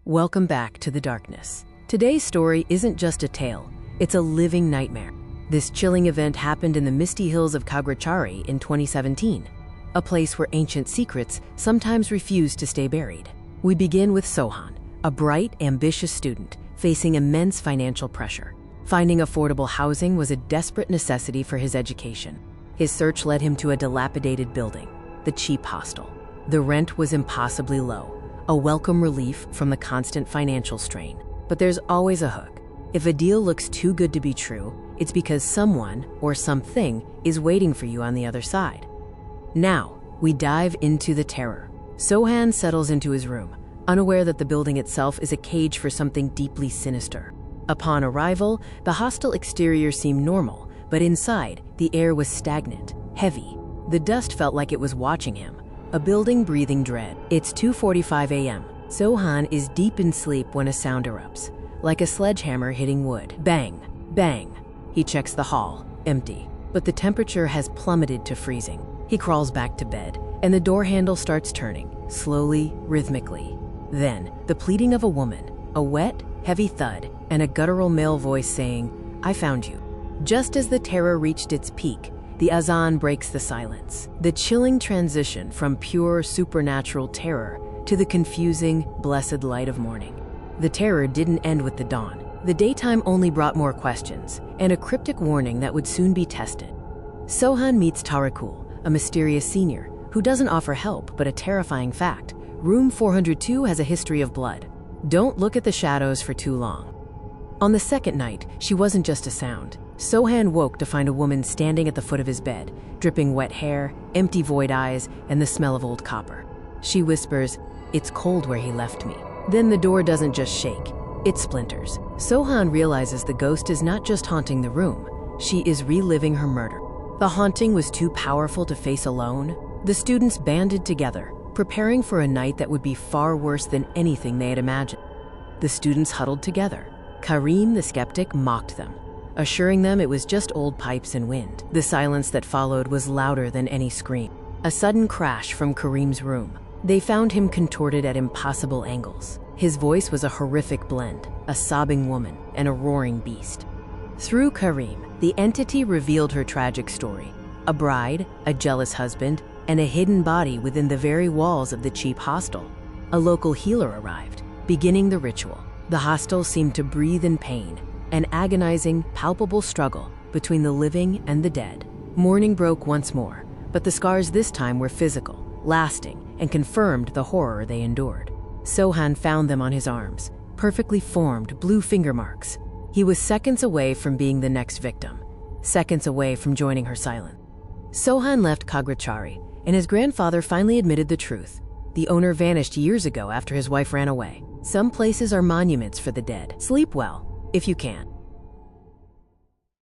Welcome back to the darkness. Today's story isn't just a tale, it's a living nightmare. This chilling event happened in the misty hills of Kagrachari in 2017, a place where ancient secrets sometimes refuse to stay buried. We begin with Sohan, a bright, ambitious student facing immense financial pressure. Finding affordable housing was a desperate necessity for his education. His search led him to a dilapidated building, the cheap hostel. The rent was impossibly low, a welcome relief from the constant financial strain. But there's always a hook. If a deal looks too good to be true, it's because someone or something is waiting for you on the other side. Now, we dive into the terror. Sohan settles into his room, unaware that the building itself is a cage for something deeply sinister. Upon arrival, the hostel exterior seemed normal, but inside, the air was stagnant, heavy. The dust felt like it was watching him, a building breathing dread. It's 2:45 a.m. Sohan is deep in sleep when a sound erupts, like a sledgehammer hitting wood. Bang, bang. He checks the hall, empty, but the temperature has plummeted to freezing. He crawls back to bed, and the door handle starts turning, slowly, rhythmically. Then, the pleading of a woman, a wet, heavy thud, and a guttural male voice saying, "I found you." Just as the terror reached its peak, the azan breaks the silence. The chilling transition from pure supernatural terror to the confusing, blessed light of morning. The terror didn't end with the dawn. The daytime only brought more questions, and a cryptic warning that would soon be tested. Sohan meets Tarakul, a mysterious senior, who doesn't offer help but a terrifying fact. Room 402 has a history of blood. Don't look at the shadows for too long. On the second night, she wasn't just a sound. Sohan woke to find a woman standing at the foot of his bed, dripping wet hair, empty void eyes, and the smell of old copper. She whispers, "It's cold where he left me." Then the door doesn't just shake, it splinters. Sohan realizes the ghost is not just haunting the room, she is reliving her murder. The haunting was too powerful to face alone. The students banded together, preparing for a night that would be far worse than anything they had imagined. The students huddled together. Karim, the skeptic, mocked them, assuring them it was just old pipes and wind. The silence that followed was louder than any scream. A sudden crash from Karim's room. They found him contorted at impossible angles. His voice was a horrific blend, a sobbing woman and a roaring beast. Through Karim, the entity revealed her tragic story: a bride, a jealous husband, and a hidden body within the very walls of the cheap hostel. A local healer arrived, beginning the ritual. The hostel seemed to breathe in pain, an agonizing, palpable struggle between the living and the dead. Morning broke once more, but the scars this time were physical, lasting, and confirmed the horror they endured. Sohan found them on his arms, perfectly formed blue finger marks. He was seconds away from being the next victim, seconds away from joining her silence. Sohan left Kagrachari, and his grandfather finally admitted the truth. The owner vanished years ago after his wife ran away. Some places are monuments for the dead. Sleep well, if you can.